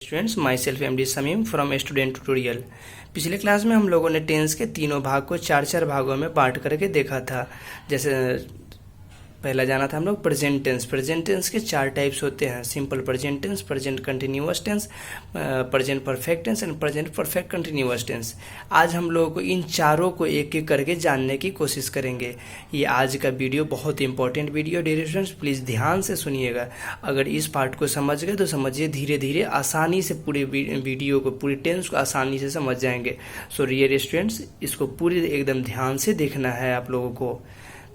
Students, myself M D Samim from student tutorial. पिछले class में हम लोगों ने टेंस के तीनों भाग को चार चार भागों में बांट करके देखा था। जैसे पहला जाना था हम लोग प्रेजेंट टेंस। प्रेजेंट टेंस के चार टाइप्स होते हैं: simple present tense, present continuous tense, present perfect tense and present perfect continuous tense. आज हम लोगों को इन चारों को एक एक करके जानने की कोशिश करेंगे। ये आज का वीडियो बहुत important video, dear students, please ध्यान से सुनिएगा। अगर इस पार्ट को समझ गए तो समझिए धीरे धीरे आसानी से पूरे वीडियो को, पूरी टेंस को आसानी से समझ जाएंगे। सो डियर स्टूडेंट्स, इसको पूरी एकदम ध्यान से देखना है आप लोगों को।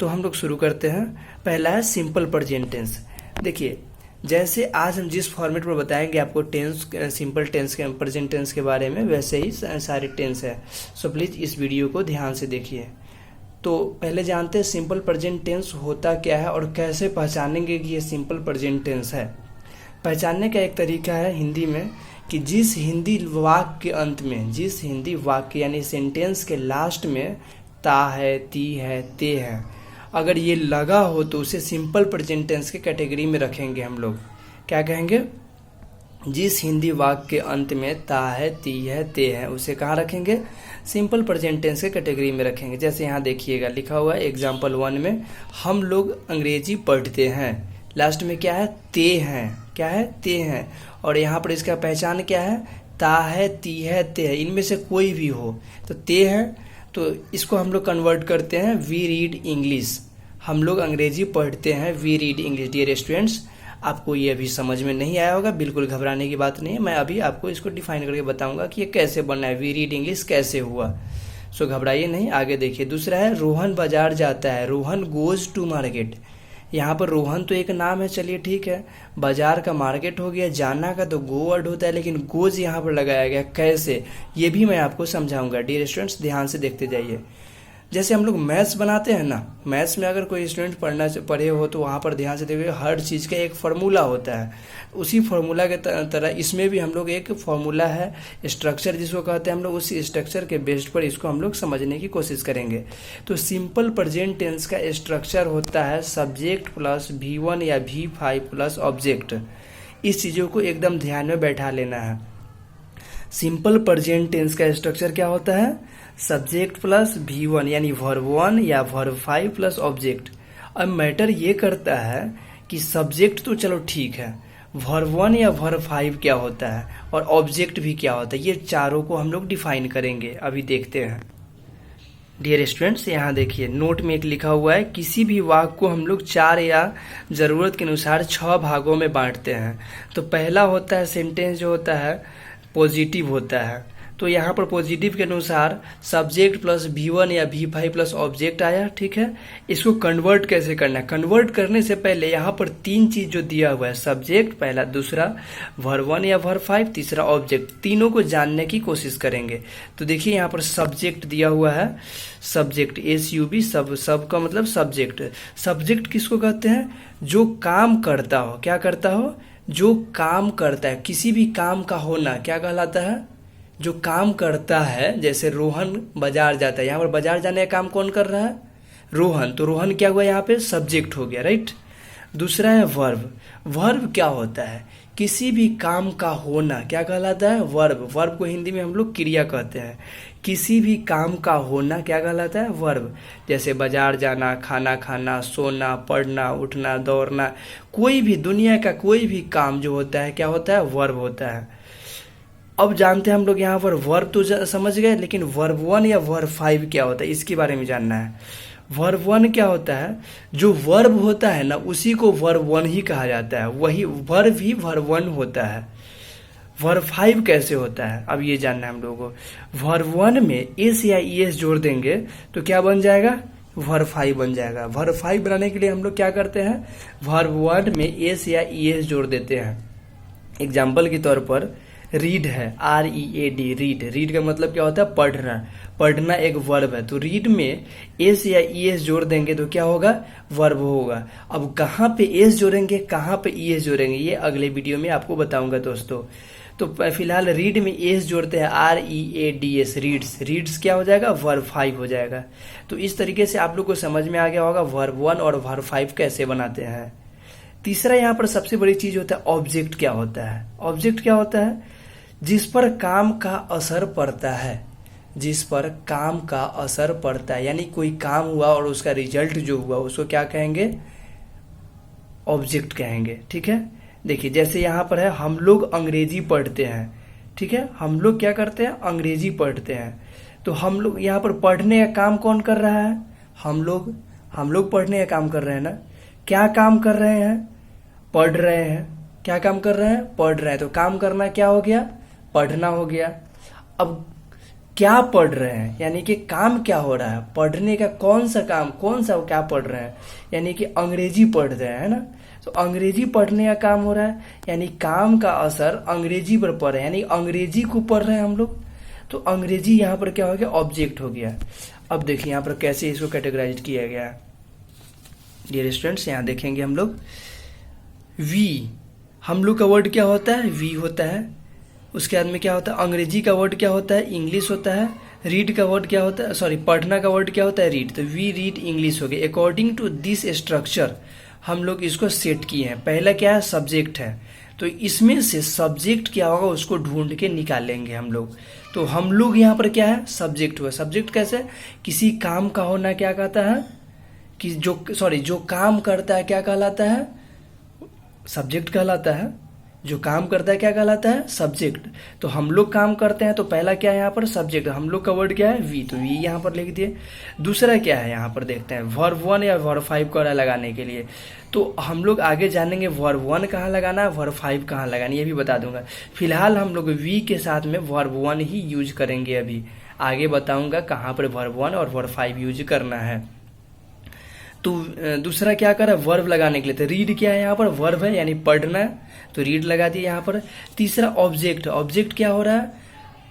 तो हम लोग शुरू करते हैं। पहला है सिंपल प्रेजेंट टेंस। देखिए, जैसे आज हम जिस फॉर्मेट में बताएंगे आपको टेंस, सिंपल टेंस के प्रेजेंट टेंस के बारे में, वैसे ही सारे टेंस है। सो प्लीज इस वीडियो को ध्यान से देखिए। तो पहले जानते हैं सिंपल प्रेजेंट टेंस होता क्या है और कैसे पहचानेंगे कि ये सिंपल प्रेजेंट टेंस है। पहचानने का एक तरीका है हिंदी में कि जिस हिंदी वाक्य के अंत में, जिस हिंदी वाक्य यानी सेंटेंस के लास्ट में ता है, ती है, ते है, अगर ये लगा हो तो उसे सिंपल प्रेजेंट टेंस के कैटेगरी में रखेंगे। हम लोग क्या कहेंगे? जिस हिंदी वाक्य के अंत में ता है, ती है, ते है, उसे कहाँ रखेंगे? सिंपल प्रेजेंट टेंस के कैटेगरी में रखेंगे। जैसे यहाँ देखिएगा लिखा हुआ है एग्जाम्पल 1 में, हम लोग अंग्रेजी पढ़ते हैं। लास्ट में क्या है? ते हैं। क्या है? ते हैं। और यहाँ पर इसका पहचान क्या है? ता है, ती है, ते है, इनमें से कोई भी हो तो ते है। तो इसको हम लोग कन्वर्ट करते हैं वी रीड इंग्लिश। हम लोग अंग्रेजी पढ़ते हैं, we read English. Dear students, आपको ये अभी समझ में नहीं आया होगा, बिल्कुल घबराने की बात नहीं है। मैं अभी आपको इसको डिफाइन करके बताऊंगा कि ये कैसे बनना है, वी रीड इंग्लिश कैसे हुआ। सो घबराइए नहीं, आगे देखिए। दूसरा है रोहन बाजार जाता है। Rohan goes to market. यहाँ पर रोहन तो एक नाम है, चलिए ठीक है। बाजार का मार्केट हो गया, जाना का तो गो वर्ड होता है, लेकिन गोज यहाँ पर लगाया गया। कैसे, ये भी मैं आपको समझाऊंगा। डियर स्टूडेंट्स, ध्यान से देखते जाइए। जैसे हम लोग मैथ्स बनाते हैं ना, मैथ्स में अगर कोई स्टूडेंट पढ़े हो तो वहाँ पर ध्यान से देखिए, हर चीज़ का एक फार्मूला होता है। उसी फार्मूला के तरह इसमें भी हम लोग एक फार्मूला है, स्ट्रक्चर जिसको कहते हैं हम लोग, उसी स्ट्रक्चर के बेस्ड पर इसको हम लोग समझने की कोशिश करेंगे। तो सिंपल प्रेजेंट टेंस का स्ट्रक्चर होता है सब्जेक्ट प्लस V1 या V5 प्लस ऑब्जेक्ट। इस चीज़ों को एकदम ध्यान में बैठा लेना है। सिंपल प्रेजेंट टेंस का स्ट्रक्चर क्या होता है? सब्जेक्ट प्लस V1 यानी वर्ब 1 या वर्ब 5 प्लस ऑब्जेक्ट। अब मैटर ये करता है कि सब्जेक्ट तो चलो ठीक है, वर्ब 1 या वर्ब 5 क्या होता है और ऑब्जेक्ट भी क्या होता है, ये चारों को हम लोग डिफाइन करेंगे। अभी देखते हैं। डियर स्टूडेंट्स, यहाँ देखिए नोट में एक लिखा हुआ है, किसी भी वाक्य को हम लोग 4 या ज़रूरत के अनुसार 6 भागों में बांटते हैं। तो पहला होता है सेंटेंस जो होता है पॉजिटिव होता है। तो यहाँ पर पॉजिटिव के अनुसार सब्जेक्ट प्लस V1 या V5 प्लस ऑब्जेक्ट आया, ठीक है। इसको कन्वर्ट कैसे करना है? कन्वर्ट करने से पहले यहाँ पर 3 चीज जो दिया हुआ है, सब्जेक्ट पहला, दूसरा वर्ब 1 या वर्ब 5, तीसरा ऑब्जेक्ट, तीनों को जानने की कोशिश करेंगे। तो देखिए यहाँ पर सब्जेक्ट दिया हुआ है, सब्जेक्ट SUB, सब का मतलब सब्जेक्ट। सब्जेक्ट किसको कहते हैं? जो काम करता हो। क्या करता हो? जो काम करता है। किसी भी काम का होना क्या कहलाता है? जो काम करता है। जैसे रोहन बाजार जाता है, यहाँ पर बाजार जाने का काम कौन कर रहा है? रोहन। तो रोहन क्या हुआ? यहाँ पे सब्जेक्ट हो गया, राइट। दूसरा है वर्ब। वर्ब क्या होता है? किसी भी काम का होना क्या कहलाता है? वर्ब। वर्ब को हिंदी में हम लोग क्रिया कहते हैं। किसी भी काम का होना क्या कहलाता है? वर्ब। जैसे बाजार जाना, खाना खाना, सोना, पढ़ना, उठना, दौड़ना, कोई भी दुनिया का कोई भी काम जो होता है क्या होता है? वर्ब होता है। अब जानते हैं हम लोग यहाँ पर वर्ब तो समझ गए, लेकिन वर्ब 1 या वर्ब 5 क्या होता है इसके बारे में जानना है। वर्ब 1 क्या होता है? जो वर्ब होता है ना, उसी को वर्ब 1 ही कहा जाता है, वही वर्ब ही वर्ब 1 होता है। वर्ब 5 कैसे होता है, अब ये जानना है हम लोगों को। वर्ब 1 में एस या ES जोड़ देंगे तो क्या बन जाएगा? वर्ब 5 बन जाएगा। वर्ब 5 बनाने के लिए हम लोग क्या करते हैं? वर्ब 1 में एस या ES जोड़ देते हैं। एग्जाम्पल के तौर पर रीड है, READ, रीड। रीड का मतलब क्या होता है? पढ़ना। पढ़ना एक वर्ब है, तो रीड में एस या ES जोड़ देंगे तो क्या होगा? वर्ब होगा। अब कहाँ पे एस जोड़ेंगे, कहाँ पे ES जोड़ेंगे, ये अगले वीडियो में आपको बताऊंगा दोस्तों। तो फिलहाल रीड में एस जोड़ते हैं, READS, रीड्स। रीड्स क्या हो जाएगा? वर्ब 5 हो जाएगा। तो इस तरीके से आप लोग को समझ में आ गया होगा वर्ब 1 और वर्ब 5 कैसे बनाते हैं। तीसरा यहाँ पर सबसे बड़ी चीज होता है ऑब्जेक्ट क्या होता है। ऑब्जेक्ट क्या होता है? जिस पर काम का असर पड़ता है, जिस पर काम का असर पड़ता है, यानी कोई काम हुआ और उसका रिजल्ट जो हुआ उसको क्या कहेंगे? ऑब्जेक्ट कहेंगे। ठीक है, देखिए जैसे यहाँ पर है हम लोग अंग्रेजी पढ़ते हैं। ठीक है, हम लोग क्या करते हैं? अंग्रेजी पढ़ते हैं। तो हम लोग यहाँ पर पढ़ने का काम कौन कर रहा है? हम लोग पढ़ने का काम कर रहे हैं ना। क्या काम कर रहे हैं? पढ़ रहे हैं। क्या काम कर रहे हैं? पढ़ रहे हैं। तो काम करना क्या हो गया? पढ़ना हो गया। अब क्या पढ़ रहे हैं, यानी कि काम क्या हो रहा है? पढ़ने का कौन सा काम, कौन सा क्या पढ़ रहे हैं? यानी कि अंग्रेजी पढ़ रहे हैं, है ना। तो अंग्रेजी पढ़ने का काम हो रहा है, यानी काम का असर अंग्रेजी पर पड़ रहा है, यानी अंग्रेजी को पढ़ रहे हैं हम लोग। तो अंग्रेजी यहाँ पर क्या हो गया? ऑब्जेक्ट हो गया। अब देखिए यहाँ पर कैसे इसको कैटेगराइज किया गया है। डियर स्टूडेंट्स, यहाँ देखेंगे हम लोग वी, हम लोग का वर्ड क्या होता है? वी होता है। उसके बाद में क्या होता है? अंग्रेजी का वर्ड क्या होता है? इंग्लिश होता है। रीड का वर्ड क्या होता है? सॉरी, पढ़ना का वर्ड क्या होता है? रीड। तो वी रीड इंग्लिश हो गया। अकॉर्डिंग टू दिस स्ट्रक्चर हम लोग इसको सेट किए हैं। पहला क्या है? सब्जेक्ट है। तो इसमें से सब्जेक्ट क्या होगा उसको ढूंढ के निकालेंगे हम लोग। तो हम लोग यहाँ पर क्या है? सब्जेक्ट हुआ। सब्जेक्ट कैसे? किसी काम का होना क्या कहता है? कि जो काम करता है क्या कहलाता है? सब्जेक्ट कहलाता है। जो काम करता है क्या कहलाता है? सब्जेक्ट। तो हम लोग काम करते हैं, तो पहला क्या है यहाँ पर? सब्जेक्ट। हम लोग का वर्ड क्या है? वी। तो वी यहाँ पर लिख दिए। दूसरा क्या है यहाँ पर देखते हैं, वर्ब 1 या वर्ब 5 को लगाने के लिए। तो हम लोग आगे जानेंगे वर्ब 1 कहाँ लगाना है, वर्ब 5 कहाँ लगाना है, ये भी बता दूंगा। फिलहाल हम लोग वी के साथ में वर्ब 1 ही यूज करेंगे। अभी आगे बताऊंगा कहाँ पर वर्ब 1 और वर्ब 5 यूज करना है। तो दूसरा क्या करा? वर्ब लगाने के लिए। तो रीड क्या है यहाँ पर? वर्ब है, यानी पढ़ना। तो रीड लगा दिया यहाँ पर। तीसरा ऑब्जेक्ट। ऑब्जेक्ट क्या हो रहा है?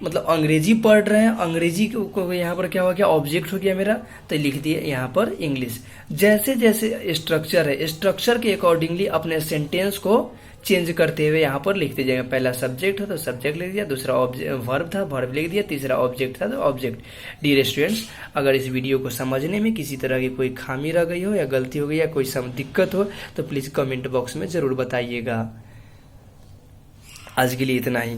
मतलब अंग्रेजी पढ़ रहे हैं, अंग्रेजी को यहाँ पर क्या हो गया? ऑब्जेक्ट हो गया मेरा। तो लिख दिए यहाँ पर इंग्लिश। जैसे जैसे स्ट्रक्चर है, स्ट्रक्चर के अकॉर्डिंगली अपने सेंटेंस को चेंज करते हुए यहाँ पर लिखते जाएंगे। पहला सब्जेक्ट था तो सब्जेक्ट लिख दिया, दूसरा वर्ब था वर्ब लिख दिया, तीसरा ऑब्जेक्ट था तो ऑब्जेक्ट। डियर स्टूडेंट्स, अगर इस वीडियो को समझने में किसी तरह की कोई खामी रह गई हो या गलती हो गई या कोई दिक्कत हो तो प्लीज कमेंट बॉक्स में जरूर बताइएगा। आज के लिए इतना ही।